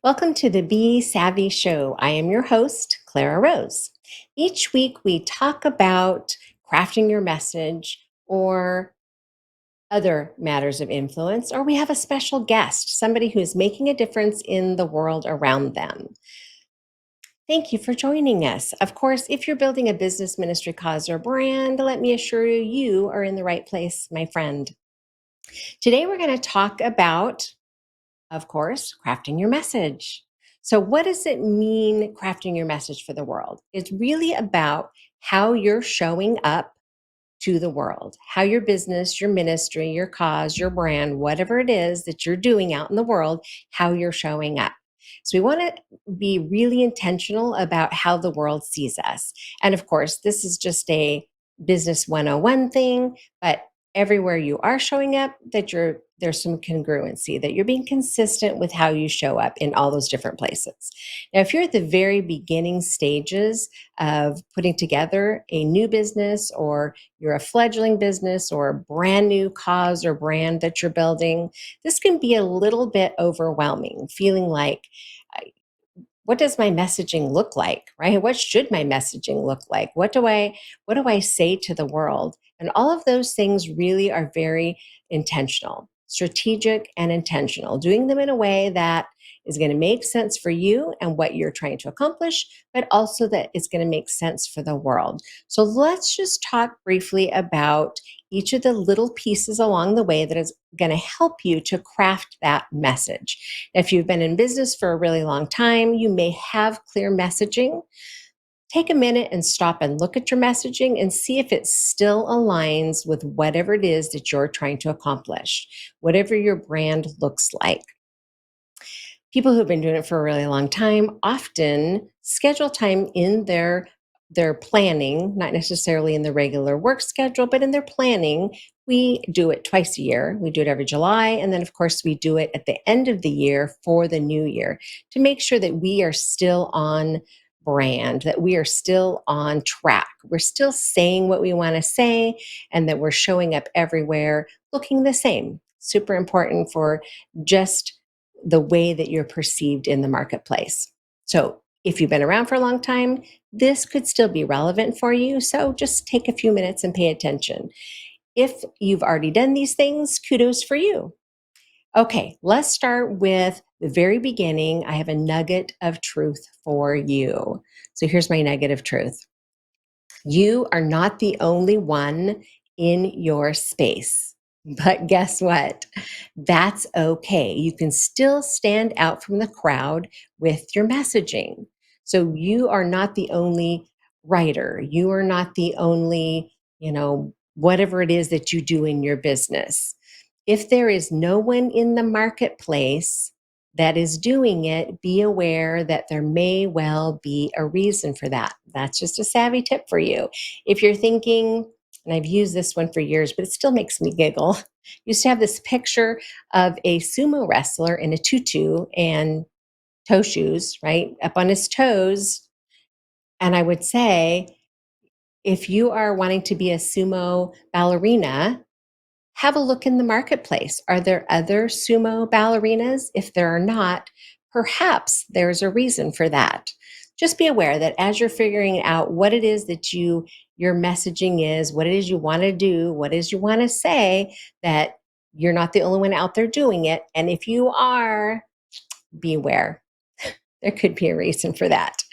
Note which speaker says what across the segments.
Speaker 1: Welcome to the Be Savvy Show. I am your host, Clara Rose. Each week, we talk about crafting your message or other matters of influence, or we have a special guest, somebody who's making a difference in the world around them. Thank you for joining us. Of course, if you're building a business, ministry, cause, or brand, let me assure you, you are in the right place, my friend. Today, we're going to talk about, of course, crafting your message. So, what does it mean crafting your message for the world? It's really about how you're showing up to the world, how your business, your ministry, your cause, your brand, whatever it is that you're doing out in the world, how you're showing up. So, we want to be really intentional about how the world sees us. And of course, this is just a business 101 thing, but everywhere you are showing up, there's some congruency, that you're being consistent with how you show up in all those different places. Now, if you're at the very beginning stages of putting together a new business, or you're a fledgling business or a brand new cause or brand that you're building, this can be a little bit overwhelming, feeling like, what does my messaging look like, right? What should my messaging look like? What do I say to the world? And all of those things really are very intentional, strategic and intentional, doing them in a way that is going to make sense for you and what you're trying to accomplish, but also that it's going to make sense for the world. So let's just talk briefly about each of the little pieces along the way that is going to help you to craft that message. If you've been in business for a really long time, you may have clear messaging. Take a minute and stop and look at your messaging and see if it still aligns with whatever it is that you're trying to accomplish, whatever your brand looks like. People who've been doing it for a really long time often schedule time in their planning, not necessarily in the regular work schedule, but in their planning. We do it twice a year. We do it every July. And then, of course, we do it at the end of the year for the new year to make sure that we are still on brand, that we are still on track. We're still saying what we want to say, and that we're showing up everywhere looking the same. Super important for just the way that you're perceived in the marketplace. So, if you've been around for a long time, this could still be relevant for you. So, just take a few minutes and pay attention. If you've already done these things, kudos for you. Okay, let's start with the very beginning. I have a nugget of truth for you. So, here's my nugget of truth. You are not the only one in your space. But guess what? That's okay. You can still stand out from the crowd with your messaging. So you are not the only writer. You are not the only, whatever it is that you do in your business. If there is no one in the marketplace that is doing it, be aware that there may well be a reason for that. That's just a savvy tip for you. If you're thinking, and I've used this one for years, but it still makes me giggle. Used to have this picture of a sumo wrestler in a tutu and toe shoes, right, up on his toes. And I would say, if you are wanting to be a sumo ballerina, have a look in the marketplace. Are there other sumo ballerinas? If there are not, perhaps there's a reason for that. Just be aware that as you're figuring out what it is that your messaging is, what it is you want to do, what it is you want to say, that you're not the only one out there doing it. And if you are, beware. There could be a reason for that.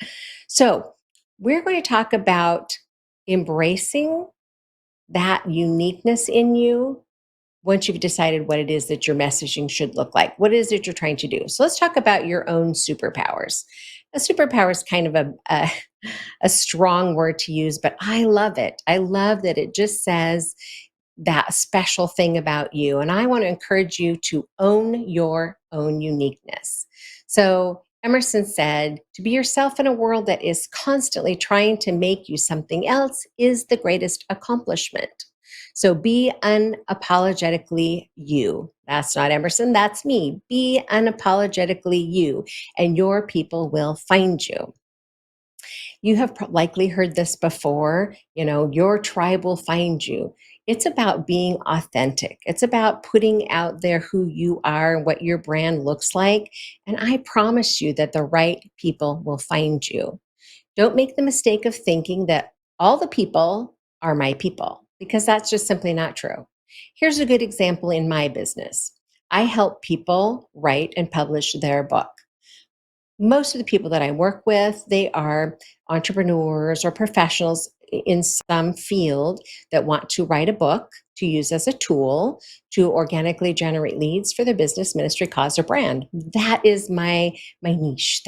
Speaker 1: So, we're going to talk about embracing that uniqueness in you once you've decided what it is that your messaging should look like, what it is that you're trying to do. So let's talk about your own superpowers. A superpower is kind of a strong word to use, but I love it. I love that it just says that special thing about you. And I want to encourage you to own your own uniqueness. So Emerson said, to be yourself in a world that is constantly trying to make you something else is the greatest accomplishment. So be unapologetically you. That's not Emerson, that's me. Be unapologetically you, and your people will find you. You have likely heard this before, your tribe will find you. It's about being authentic. It's about putting out there who you are and what your brand looks like. And I promise you that the right people will find you. Don't make the mistake of thinking that all the people are my people, because that's just simply not true. Here's a good example in my business. I help people write and publish their book. Most of the people that I work with, they are entrepreneurs or professionals in some field that want to write a book to use as a tool to organically generate leads for their business, ministry, cause, or brand. That is my niche.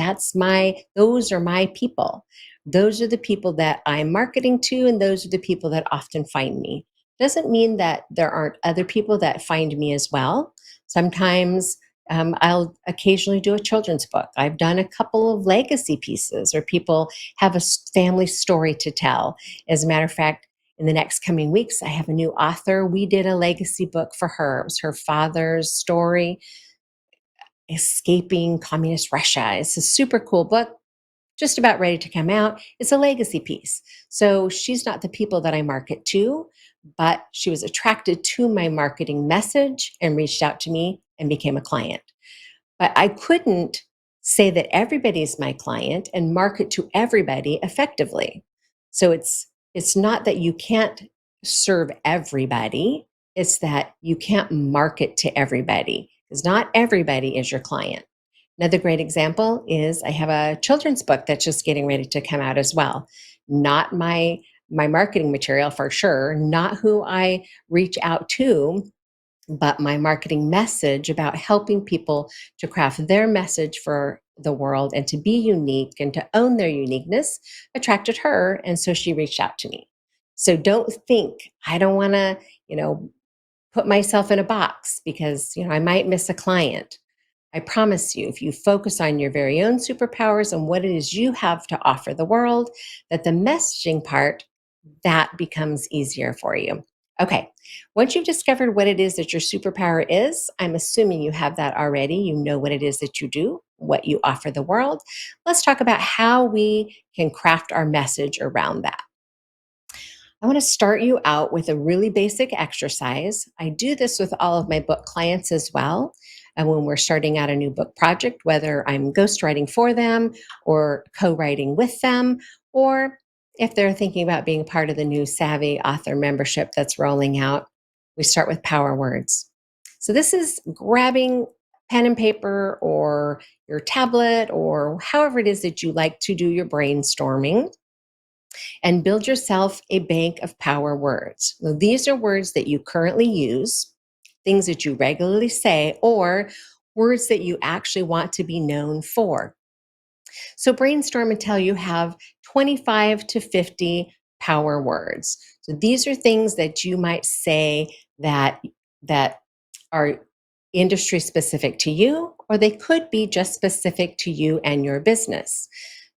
Speaker 1: Those are my people. Those are the people that I'm marketing to, and those are the people that often find me. Doesn't mean that there aren't other people that find me as well. Sometimes I'll occasionally do a children's book. I've done a couple of legacy pieces where people have a family story to tell. As a matter of fact, in the next coming weeks, I have a new author. We did a legacy book for her. It was her father's story, escaping communist Russia. It's a super cool book, just about ready to come out. It's a legacy piece. So she's not the people that I market to, but she was attracted to my marketing message and reached out to me and became a client. But I couldn't say that everybody's my client and market to everybody effectively. So it's not that you can't serve everybody, it's that you can't market to everybody, because not everybody is your client. Another great example is I have a children's book that's just getting ready to come out as well. Not my marketing material for sure, not who I reach out to, but my marketing message about helping people to craft their message for the world and to be unique and to own their uniqueness attracted her. And so she reached out to me. So don't think I don't want to, put myself in a box because, I might miss a client. I promise you, if you focus on your very own superpowers and what it is you have to offer the world, that the messaging part, that becomes easier for you. Okay, once you've discovered what it is that your superpower is, I'm assuming you have that already. You know what it is that you do, what you offer the world. Let's talk about how we can craft our message around that. I want to start you out with a really basic exercise. I do this with all of my book clients as well. And when we're starting out a new book project, whether I'm ghostwriting for them or co writing with them, or if they're thinking about being part of the new Savvy author membership that's rolling out, we start with power words. So this is grabbing pen and paper or your tablet or however it is that you like to do your brainstorming and build yourself a bank of power words. Now, these are words that you currently use, things that you regularly say, or words that you actually want to be known for. So brainstorm until you have 25 to 50 power words. So these are things that you might say that are industry specific to you, or they could be just specific to you and your business.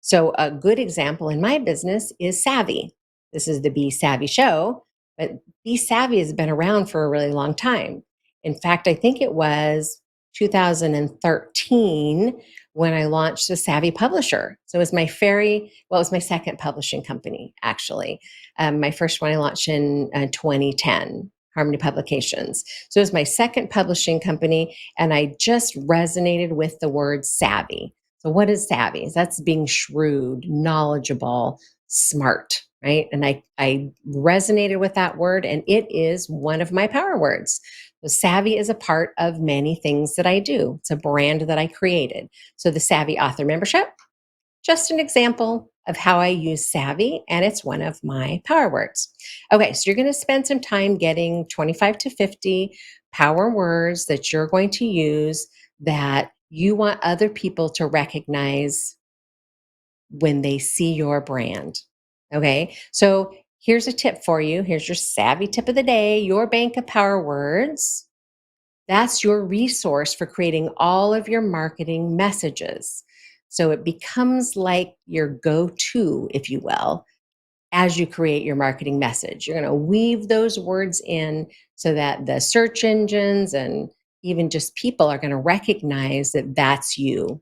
Speaker 1: So a good example in my business is Savvy. This is the Be Savvy show, but Be Savvy has been around for a really long time. In fact, I think it was 2013 when I launched the Savvy Publisher. So it was it was my second publishing company, actually. My first one I launched in 2010, Harmony Publications. So it was my second publishing company, and I just resonated with the word savvy. So what is savvy? That's being shrewd, knowledgeable, smart, right? And I resonated with that word, and it is one of my power words. The savvy is a part of many things that I do. It's a brand that I created. So the Savvy Author Membership, just an example of how I use savvy, and it's one of my power words. Okay, so you're going to spend some time getting 25 to 50 power words that you're going to use that you want other people to recognize when they see your brand. Okay, so here's a tip for you. Here's your savvy tip of the day, your bank of power words. That's your resource for creating all of your marketing messages. So it becomes like your go to, if you will, as you create your marketing message. You're going to weave those words in so that the search engines and even just people are going to recognize that that's you,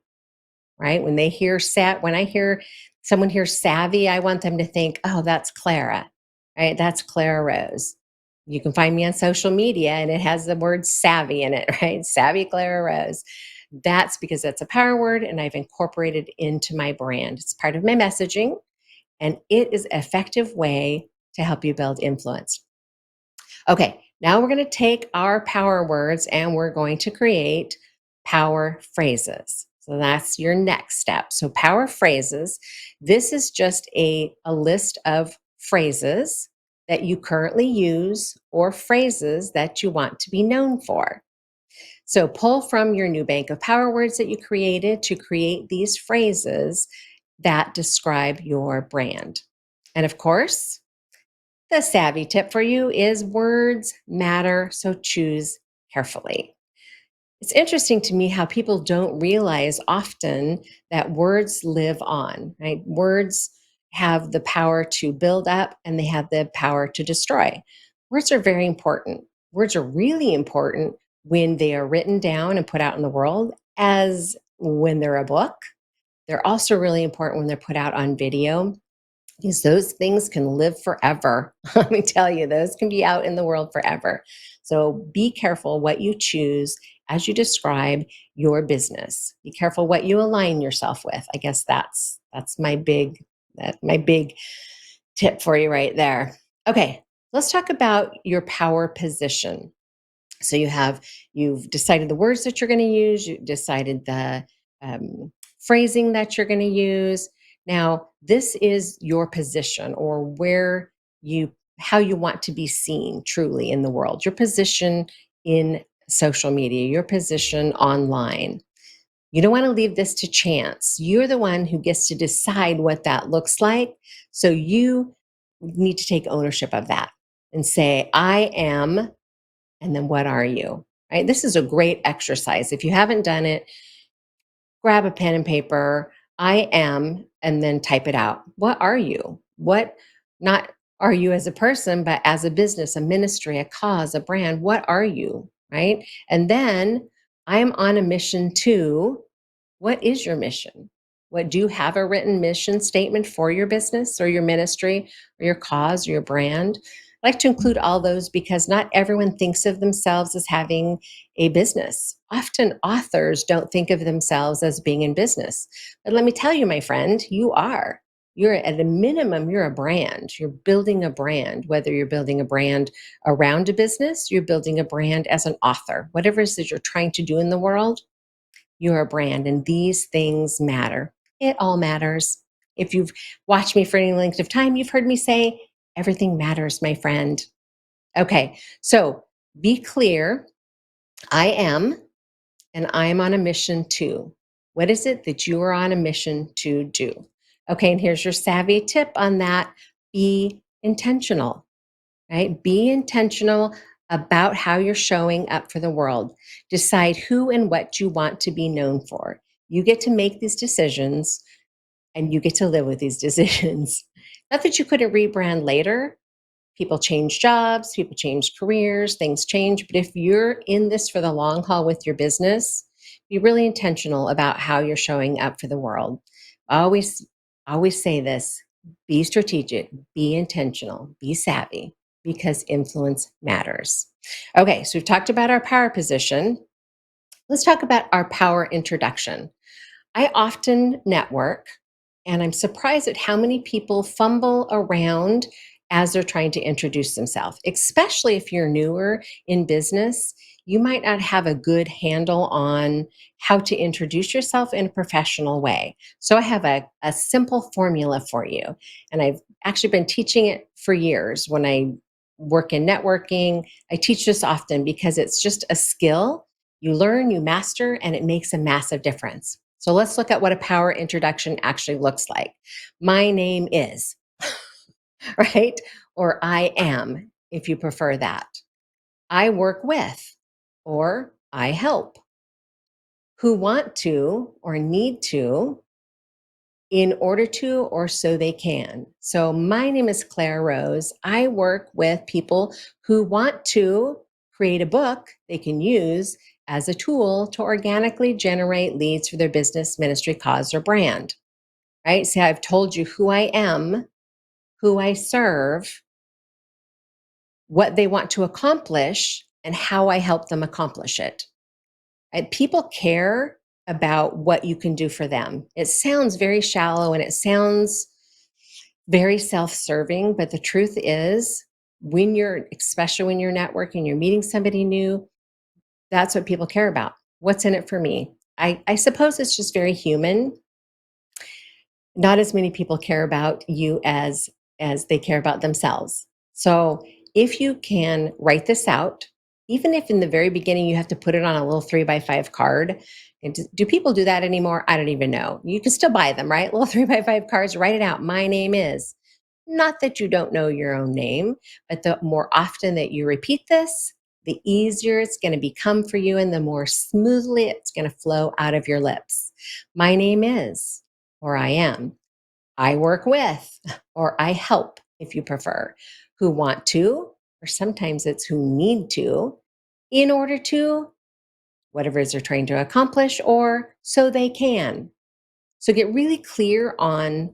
Speaker 1: right? When I hear someone hear savvy, I want them to think, oh, that's Clara, right? That's Clara Rose. You can find me on social media and it has the word savvy in it, right? Savvy Clara Rose. That's because that's a power word and I've incorporated into my brand. It's part of my messaging and it is an effective way to help you build influence. Okay, now we're going to take our power words and we're going to create power phrases. So that's your next step. So, power phrases, this is just a list of phrases that you currently use or phrases that you want to be known for. So, pull from your new bank of power words that you created to create these phrases that describe your brand. And of course, the savvy tip for you is words matter, so choose carefully. It's interesting to me how people don't realize often that words live on, right? Words have the power to build up and they have the power to destroy. Words are very important. Words are really important when they are written down and put out in the world, as when they're a book. They're also really important when they're put out on video because those things can live forever. Let me tell you, those can be out in the world forever. So be careful what you choose as you describe your business. Be careful what you align yourself with. I guess that's my big tip for you right there. Okay, let's talk about your power position. So you've decided the words that you're going to use, you decided the phrasing that you're going to use. Now, this is your position or where you how you want to be seen truly in the world. Your position in social media, your position online. You don't want to leave this to chance. You're the one who gets to decide what that looks like. So you need to take ownership of that and say, I am, and then what are you? Right? This is a great exercise. If you haven't done it, grab a pen and paper. I am, and then type it out. What are you? What not are you as a person, but as a business, a ministry, a cause, a brand? What are you? Right? And then I am on a mission to, what is your mission? What do you have a written mission statement for your business or your ministry or your cause or your brand? I like to include all those because not everyone thinks of themselves as having a business. Often authors don't think of themselves as being in business. But let me tell you, my friend, you are. You're at a minimum, you're a brand. You're building a brand, whether you're building a brand around a business, you're building a brand as an author, whatever it is that you're trying to do in the world, you're a brand. And these things matter. It all matters. If you've watched me for any length of time, you've heard me say, everything matters, my friend. Okay, so be clear. I am, and I am on a mission to. What is it that you are on a mission to do? Okay, and here's your savvy tip on that. Be intentional, right? Be intentional about how you're showing up for the world. Decide who and what you want to be known for. You get to make these decisions and you get to live with these decisions. Not that you couldn't rebrand later, people change jobs, people change careers, things change. But if you're in this for the long haul with your business, be really intentional about how you're showing up for the world. I always say this, be strategic, be intentional, be savvy, because influence matters. Okay, so we've talked about our power position. Let's talk about our power introduction. I often network, and I'm surprised at how many people fumble around as they're trying to introduce themselves, especially if you're newer in business. You might not have a good handle on how to introduce yourself in a professional way. So I have a simple formula for you. And I've actually been teaching it for years. When I work in networking, I teach this often because it's just a skill you learn, you master, and it makes a massive difference. So let's look at what a power introduction actually looks like. My name is, right? Or I am, if you prefer that. I work with, or I help. Who want to or need to in order to or so they can. So my name is Clara Rose. I work with people who want to create a book they can use as a tool to organically generate leads for their business, ministry, cause, or brand. Right? See, I've told you who I am, who I serve, what they want to accomplish and how I help them accomplish it. And people care about what you can do for them. It sounds very shallow and it sounds very self-serving, but the truth is, especially when you're networking, you're meeting somebody new, that's what people care about. What's in it for me? I suppose it's just very human. Not as many people care about you as they care about themselves. So if you can write this out, even if in the very beginning you have to put it on a little 3x5 card. And do people do that anymore? I don't even know. You can still buy them, right? Little 3x5 cards, write it out. My name is. Not that you don't know your own name, but the more often that you repeat this, the easier it's going to become for you and the more smoothly it's going to flow out of your lips. My name is, or I am. I work with, or I help, if you prefer, who want to, or sometimes it's who need to, in order to, whatever it is they're trying to accomplish, or so they can. So get really clear on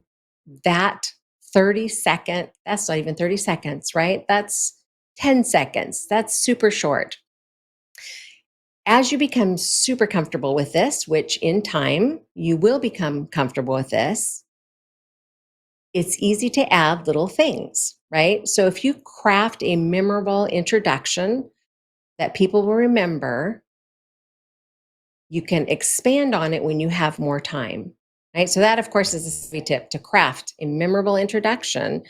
Speaker 1: that 30-second, that's not even 30 seconds, right? That's 10 seconds. That's super short. As you become super comfortable with this, which in time you will become comfortable with this, it's easy to add little things, right? So if you craft a memorable introduction that people will remember, you can expand on it when you have more time, right? So that, of course, is a savvy tip to craft a memorable introduction.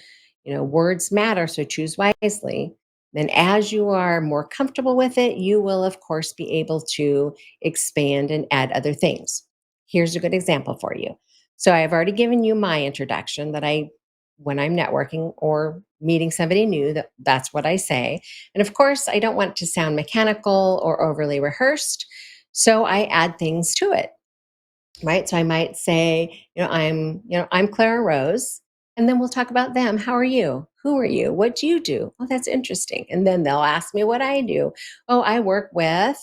Speaker 1: Words matter, so choose wisely. Then as you are more comfortable with it, you will, of course, be able to expand and add other things. Here's a good example for you. So I've already given you my introduction when I'm networking or meeting somebody new, that's what I say. And of course, I don't want it to sound mechanical or overly rehearsed. So I add things to it, right? So I might say, I'm Clara Rose, and then we'll talk about them. How are you? Who are you? What do you do? Oh, that's interesting. And then they'll ask me what I do. Oh, I work with,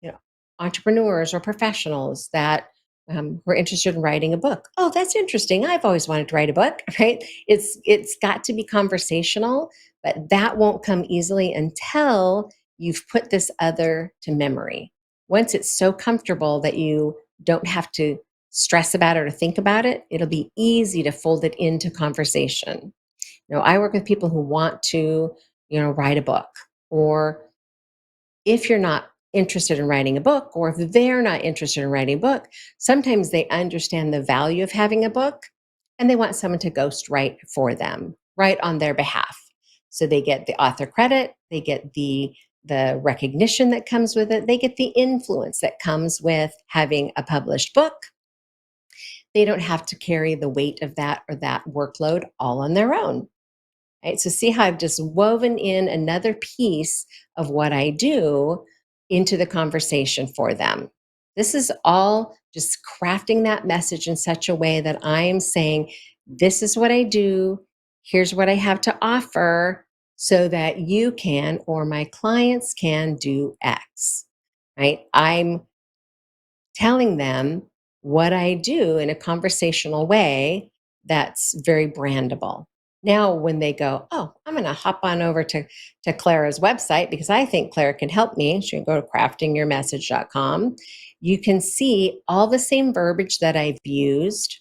Speaker 1: you know, entrepreneurs or professionals that who are interested in writing a book. Oh, that's interesting. I've always wanted to write a book, right? It's got to be conversational, but that won't come easily until you've put this other to memory. Once it's so comfortable that you don't have to stress about it or think about it, it'll be easy to fold it into conversation. I work with people who want to, write a book, or if you're not interested in writing a book, or if they're not interested in writing a book, sometimes they understand the value of having a book and they want someone to ghost write for them, write on their behalf. So they get the author credit, they get the recognition that comes with it, they get the influence that comes with having a published book. They don't have to carry the weight of that or that workload all on their own. Right? So see how I've just woven in another piece of what I do into the conversation for them. This is all just crafting that message in such a way that I'm saying, this is what I do, here's what I have to offer, so that you can, or my clients can do X, right? I'm telling them what I do in a conversational way that's very brandable. Now, when they go, oh, I'm going to hop on over to Clara's website because I think Clara can help me. She can go to craftingyourmessage.com. You can see all the same verbiage that I've used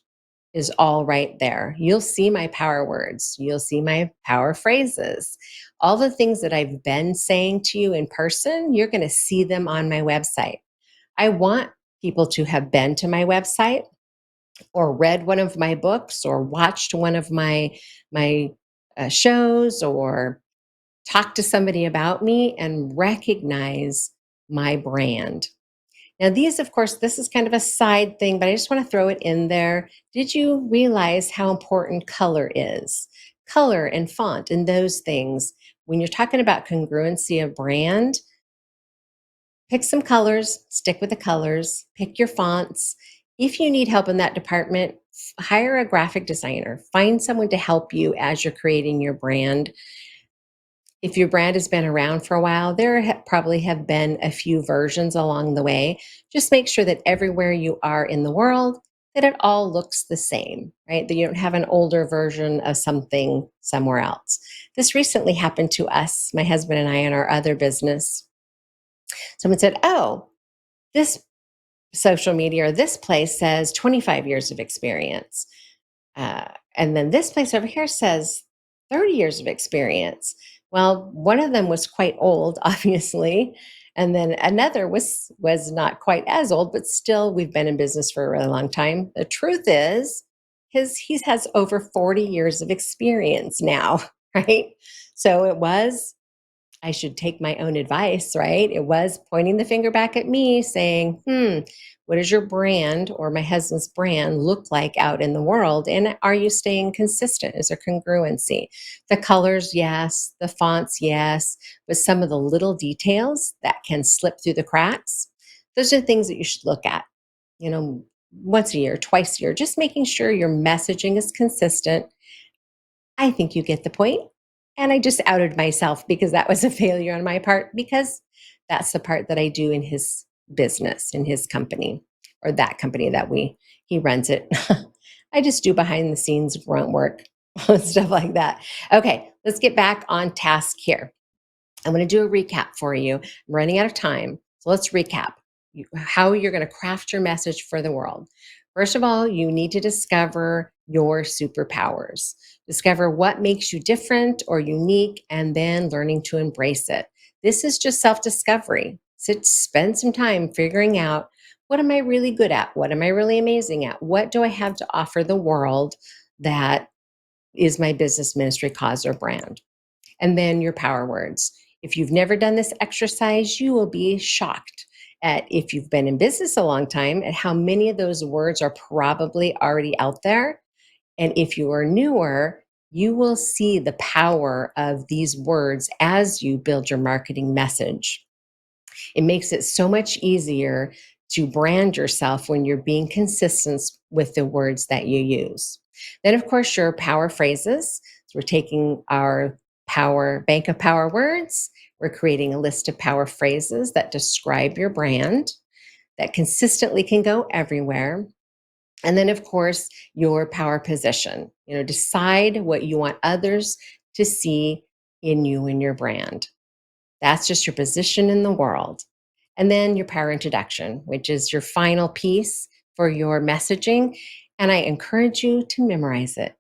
Speaker 1: is all right there. You'll see my power words. You'll see my power phrases. All the things that I've been saying to you in person, you're going to see them on my website. I want people to have been to my website or read one of my books or watched one of my shows or talked to somebody about me and recognize my brand. Now, of course, this is kind of a side thing, but I just want to throw it in there. Did you realize how important color is? Color and font and those things. When you're talking about congruency of brand, pick some colors, stick with the colors, pick your fonts. If you need help in that department, hire a graphic designer. Find someone to help you as you're creating your brand. If your brand has been around for a while, probably have been a few versions along the way. Just make sure that everywhere you are in the world, that it all looks the same, right? That you don't have an older version of something somewhere else. This recently happened to us, my husband and I, in our other business. Someone said, "Oh, this social media or this place says 25 years of experience. Uh, and then this place over here says 30 years of experience." Well, one of them was quite old, obviously. And then another was not quite as old, but still we've been in business for a really long time. The truth is he has over 40 years of experience now, right? So it was, I should take my own advice, right? It was pointing the finger back at me saying, what does your brand or my husband's brand look like out in the world? And are you staying consistent? Is there congruency? The colors, yes. The fonts, yes. But some of the little details that can slip through the cracks, those are things that you should look at, you know, once a year, twice a year, just making sure your messaging is consistent. I think you get the point. And I just outed myself because that was a failure on my part, because that's the part that I do in his business, in his company, or that company that he runs it. I just do behind the scenes grunt work, stuff like that. Okay, let's get back on task here. I'm going to do a recap for you. I'm running out of time. So let's recap how you're going to craft your message for the world. First of all, you need to discover your superpowers. Discover what makes you different or unique, and then learning to embrace it. This is just self-discovery. Spend some time figuring out, what am I really good at? What am I really amazing at? What do I have to offer the world that is my business, ministry, cause, or brand? And then your power words. If you've never done this exercise, you will be shocked at, if you've been in business a long time, at how many of those words are probably already out there. And if you are newer, you will see the power of these words as you build your marketing message. It makes it so much easier to brand yourself when you're being consistent with the words that you use. Then, of course, your power phrases. So we're taking our bank of power words. We're creating a list of power phrases that describe your brand, that consistently can go everywhere. And then, of course, your power position. Decide what you want others to see in you and your brand. That's just your position in the world. And then your power introduction, which is your final piece for your messaging. And I encourage you to memorize it.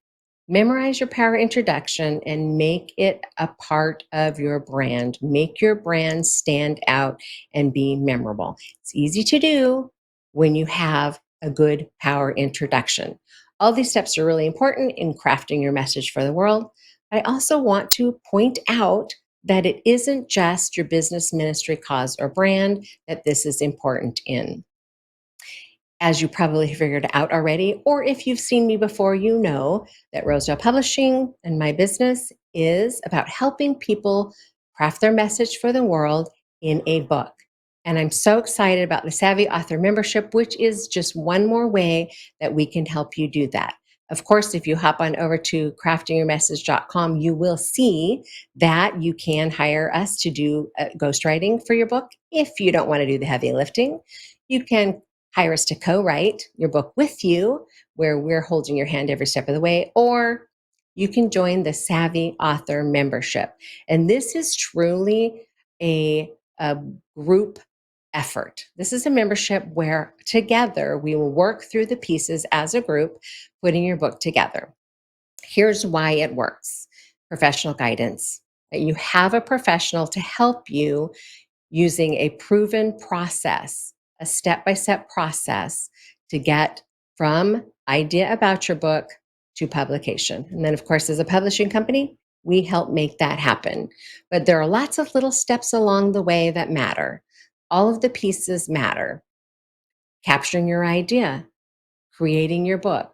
Speaker 1: Memorize your power introduction and make it a part of your brand. Make your brand stand out and be memorable. It's easy to do when you have a good power introduction. All these steps are really important in crafting your message for the world. I also want to point out that it isn't just your business, ministry, cause, or brand that this is important in. As you probably figured out already, or if you've seen me before, you know that Rosedale Publishing and my business is about helping people craft their message for the world in a book. And I'm so excited about the Savvy Author Membership, which is just one more way that we can help you do that. Of course, if you hop on over to craftingyourmessage.com, you will see that you can hire us to do ghostwriting for your book. If you don't want to do the heavy lifting, you can hire us to co-write your book with you, where we're holding your hand every step of the way, or you can join the Savvy Author Membership. And this is truly a group effort. This is a membership where together we will work through the pieces as a group, putting your book together. Here's why it works. Professional guidance. You have a professional to help you using a proven process, a step-by-step process to get from idea about your book to publication. And then, of course, as a publishing company, we help make that happen. But there are lots of little steps along the way that matter. All of the pieces matter. Capturing your idea, creating your book,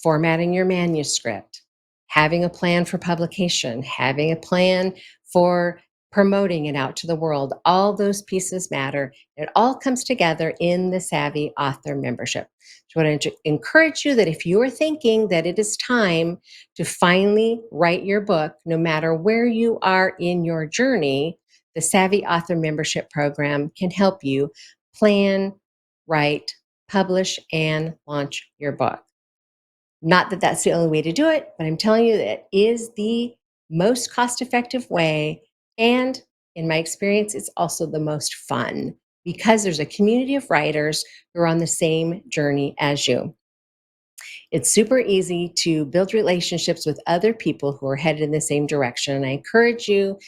Speaker 1: formatting your manuscript, having a plan for publication, having a plan for promoting it out to the world. All those pieces matter. It all comes together in the Savvy Author Membership. So I want to encourage you that if you are thinking that it is time to finally write your book, no matter where you are in your journey, the Savvy Author Membership program can help you plan, write, publish, and launch your book. Not that that's the only way to do it, but I'm telling you that it is the most cost-effective way. And in my experience, it's also the most fun because there's a community of writers who are on the same journey as you. It's super easy to build relationships with other people who are headed in the same direction. And I encourage you,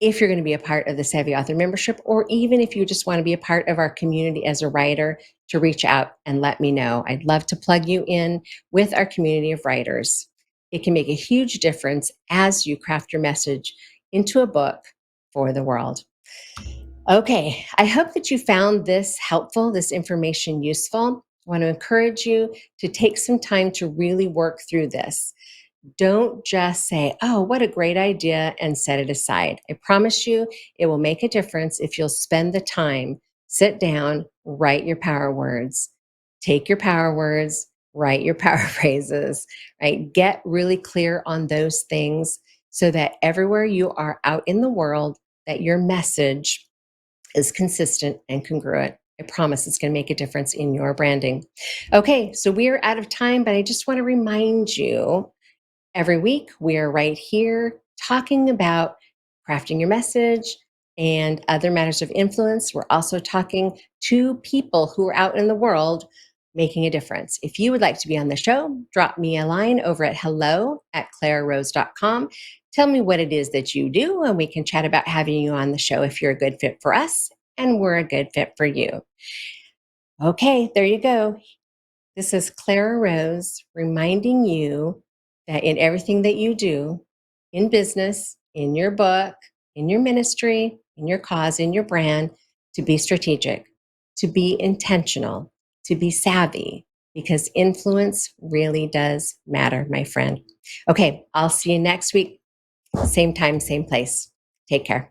Speaker 1: if you're going to be a part of the Savvy Author membership, or even if you just want to be a part of our community as a writer, to reach out and let me know. I'd love to plug you in with our community of writers. It can make a huge difference as you craft your message into a book for the world. Okay, I hope that you found this helpful, this information useful. I want to encourage you to take some time to really work through this. Don't just say, oh, what a great idea, and set it aside. I promise you it will make a difference if you'll spend the time, sit down, write your power words, take your power words, write your power phrases, right? Get really clear on those things so that everywhere you are out in the world, that your message is consistent and congruent. I promise it's going to make a difference in your branding. Okay, so we are out of time, but I just want to remind you, every week, we are right here talking about crafting your message and other matters of influence. We're also talking to people who are out in the world making a difference. If you would like to be on the show, drop me a line over at hello@clararose.com. Tell me what it is that you do, and we can chat about having you on the show if you're a good fit for us and we're a good fit for you. Okay, there you go. This is Clara Rose reminding you that in everything that you do, in business, in your book, in your ministry, in your cause, in your brand, to be strategic, to be intentional, to be savvy, because influence really does matter, my friend. Okay, I'll see you next week, same time, same place. Take care.